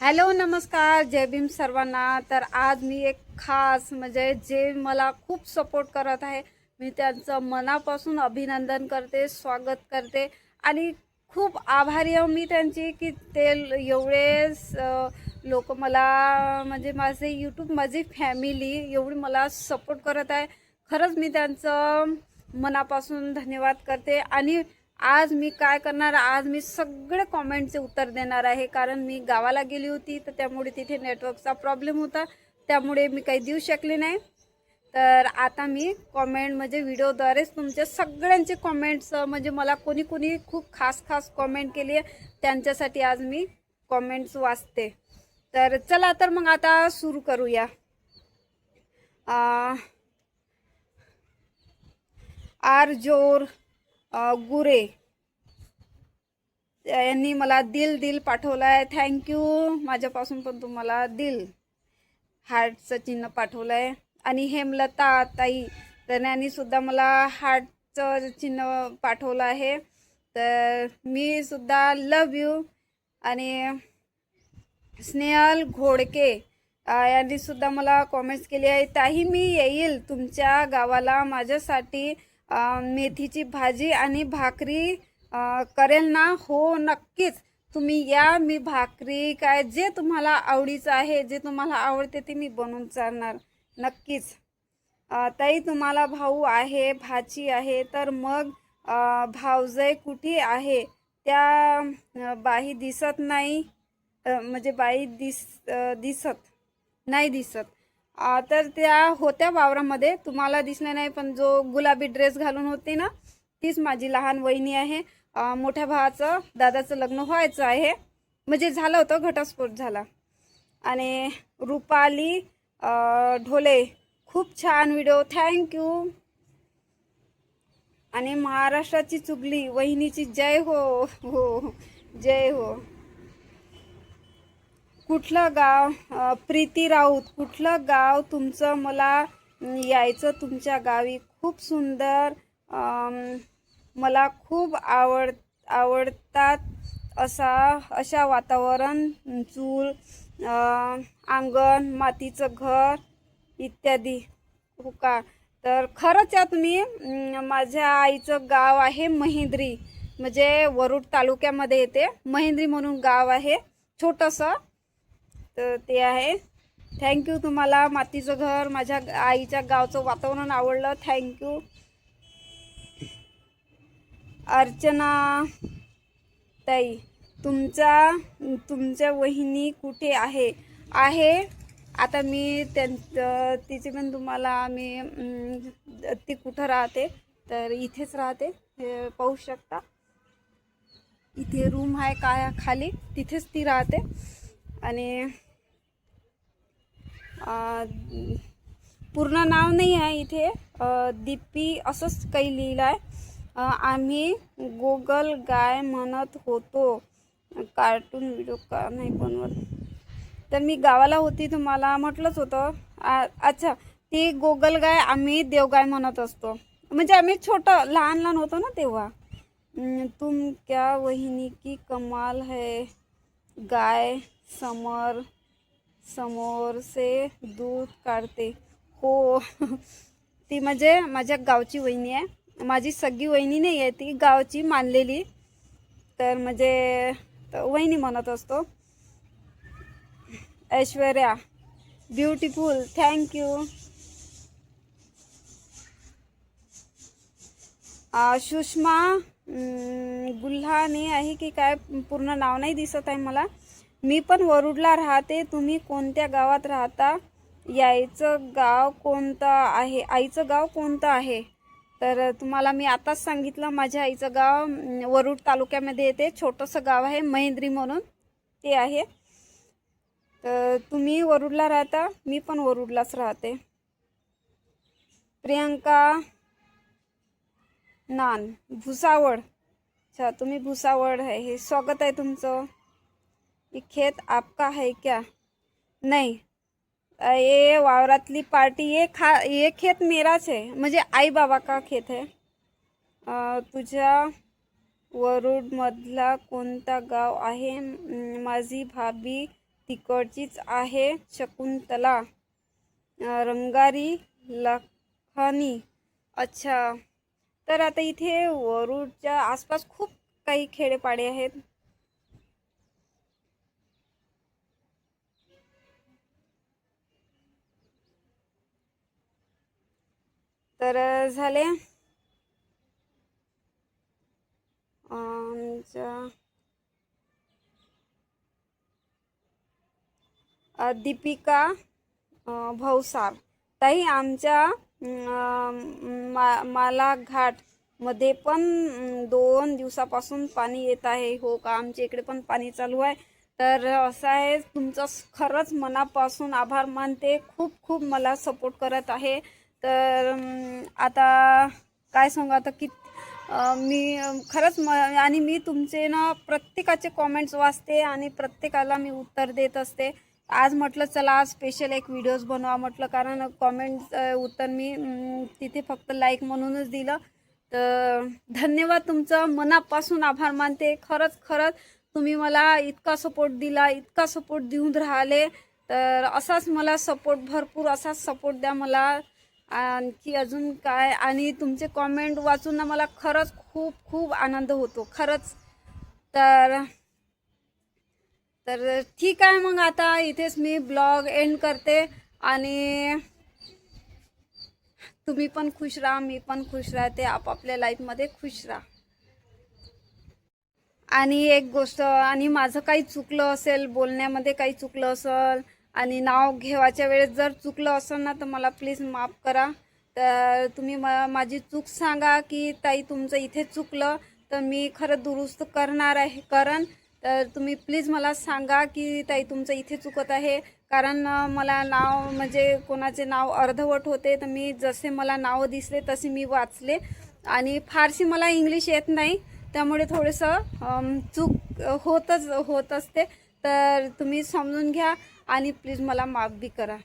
Hello नमस्कार जय भीम सर्वांना। तर आज मी एक खास म्हणजे जे मला खूप सपोर्ट करत आहे मी त्यांचं मनापासून अभिनंदन करते, स्वागत करते आणि खूप आभारी आहे मी त्यांची की ते एवढे लोक मला म्हणजे माझे यूट्यूब माझी फॅमिली एवढी मला सपोर्ट करत आहे। खरंच मी त्यांचं मनापासून धन्यवाद करते। आणि आज मी काय करणार, आज मी सगळे कमेंटचे उत्तर देणार आहे कारण मी गावाला गेली होती तर त्यामुळे तिथे नेटवर्कचा प्रॉब्लेम होता, त्यामुळे मी काही देऊ शकले नाही। तर आता मी कमेंट म्हणजे व्हिडिओद्वारेच तुमच्या सगळ्यांचे कमेंट्स म्हणजे मला कोणी कोणी खूप खास खास कमेंट केली आहे त्यांच्यासाठी आज मी कमेंट्स वाचते। तर चला तर मग आता सुरू करूया। आर जोर गुरे यांनी मला दिल पाठवलाय, थँक्यू। माझ्यापासून पण तुम्हाला दिल हार्टचं चिन्ह पाठवलंय। आणि हेमलता ताई तर यांनी सुद्धा मला हार्टचं चिन्ह पाठवलं आहे, तर मी सुद्धा लव यू। आणि स्नेहल घोडके यांनी सुद्धा मला कॉमेंट्स केली आहे, ताई मी येईल तुमच्या गावाला, माझ्यासाठी मेथीची भाजी आणि भाकरी करेल ना। हो नक्कीच तुम्ही या, मी भाकरी काय जे तुम्हाला आवडीचं आहे जे तुम्हाला आवडते ते मी बनवून चालणार नक्कीच। ताई तुम्हाला भाऊ आहे भाची आहे तर मग भावजय कुठे आहे, त्या बाई दिसत नाही, म्हणजे बाई दिसत नाही दिसत। तर त्या होत्या वावरामध्ये, तुम्हाला दिसल्या नाही, पण जो गुलाबी ड्रेस घालून होती ना तीच माझी लहान वहिनी आहे। मोठ्या भावाचं दादाचं लग्न व्हायचं आहे, म्हणजे झालं होतं, घटस्फोट झाला। आणि रुपाली ढोले खूप छान व्हिडिओ, थँक्यू। आणि महाराष्ट्राची चुगली वहिनीची जय हो हो जय हो। कुठलं गाव, प्रीती राऊत कुठलं गाव तुमचं, मला यायचं तुमच्या गावी, खूप सुंदर, मला खूप आवडतात अशा वातावरण, चूल, अंगण, मातीचं घर इत्यादी। हो का, तर खरंच या तुम्ही, माझ्या आईचं गाव आहे महेंद्री, म्हणजे वरुड तालुक्यामध्ये येते, महेंद्री म्हणून गाव आहे छोटंसं, तर ते आहे। थँक्यू तुम्हाला, मातीचं घर, माझ्या आईच्या गावचं वातावरण आवडलं, थँक्यू। अर्चना ताई तुमच्या वहिनी कुठे आहे आता मी तिचे पण तुम्हाला मी ती कुठं राहते तर इथेच राहते, हे पाहू शकता, इथे रूम आहे काय खाली, तिथेच ती राहते। आणि पूर्ण नाव नाही आहे इथे, दीपी असंच काही लिहिलं आहे। आम्ही गोगल गाय म्हणत होतो, कार्टून व्हिडिओ का नाही बनवत, तर मी गावाला होती तुम्हाला म्हटलंच होतं। अच्छा, ती गोगल गाय आम्ही देवगाय म्हणत असतो, म्हणजे आम्ही छोटं लहान होतो ना तेव्हा। तुम क्या वहिनी की कमाल है, गाय समोर से दूध काढते हो ती म्हणजे माझ्या गावची वहिनी आहे, माझी सगळी वहिनी नाही आहे, ती गावची मानलेली, तर म्हणजे वहिनी म्हणत असतो। Aishwarya beautiful, thank you. सुषमा गुल्हाने आहे की काय, पूर्ण नाव नाही दिसत आहे मला। मी पण वरुडला राहते, तुम्ही कोणत्या गावात राहता, यायचं गाव कोणतं आहे, आईचं गाव कोणतं आहे, तर तुम्हाला मी आताच सांगितलं, माझ्या आईचं गाव वरुड तालुक्यामध्ये येते, छोटंसं गाव आहे महेंद्री म्हणून, ते आहे। तर तुम्ही वरुडला राहता, मी पण वरुडलाच राहते। प्रियंका नान भुसावळ, अच्छा तुम्ही भुसावळ है, हे स्वागत आहे तुमचं। ये खेत आपका है क्या, नहीं ये वावरातली पार्टी, ये खेत मेराच है, म्हणजे आई बाबा का खेत है। तुझ्या वरुड मधला कोणता गाव आहे, माझी भाभी तिकडचीच आहे शकुंतला रंगारी लखानी. अच्छा, तर आता इथे वरुडच्या आसपास खूप काही खेडेपाडे आहेत. तर झाले दीपिका भौसार ताई, आमच्या मालाघाटमध्ये पण 2 दिवसापासून पाणी येत आहे. हो का? आमच्या इकडे पण पाणी चालू आहे. तर असं आहे, तुमचं खरंच मनापासून आभार मानते. खूप खूप मला सपोर्ट करत आहे. तर आता काय सांगू आता की मी खरंच आणि मी तुमचे ना प्रत्येकाचे कॉमेंट्स वाचते आणि प्रत्येकाला मी उत्तर देत असते. आज म्हटलं चला आज स्पेशल एक व्हिडिओज बनवा म्हटलं, कारण कॉमेंट उत्तर मी तिथे फक्त लाईक म्हणूनच दिलं. तर धन्यवाद, तुमचं मनापासून आभार मानते. खरंच तुम्ही मला इतका सपोर्ट दिला, इतका सपोर्ट देऊन राहिले. तर असाच मला सपोर्ट, भरपूर असाच सपोर्ट द्या मला. आणखी अजून काय, आणि तुमचे कॉमेंट वाचून ना मला खरंच खूप खूप आनंद होतो खरंच. तर ठीक आहे, मग आता इथेच मी ब्लॉग एंड करते. आणि तुम्ही पण खुश राहा, मी पण खुश राहते. आपापल्या लाईफमध्ये खुश राहा. आणि एक गोष्ट, आणि माझं काही चुकलं असेल, बोलण्यामध्ये काही चुकलं असेल आणि नाव घेवायच्या वेळेस जर चुकलं असेल ना, तर मला प्लीज माफ करा. तर तुम्ही माझी चूक सांगा की ताई तुमचं इथे चुकलं, तर मी खरं दुरुस्त करणार आहे तर तुम्ही प्लीज मला सांगा की ताई तुमचं इथे चुकत आहे. कारण मला नाव म्हणजे कोणाचे नाव अर्धवट होते, तर मी जसे मला नाव दिसले तसे मी वाचले. आणि फारशी मला इंग्लिश येत नाही, त्यामुळे थोडंसं चूक होत असते. तर तुम्ही समजून घ्या आणि प्लीज मला माफ बी करा.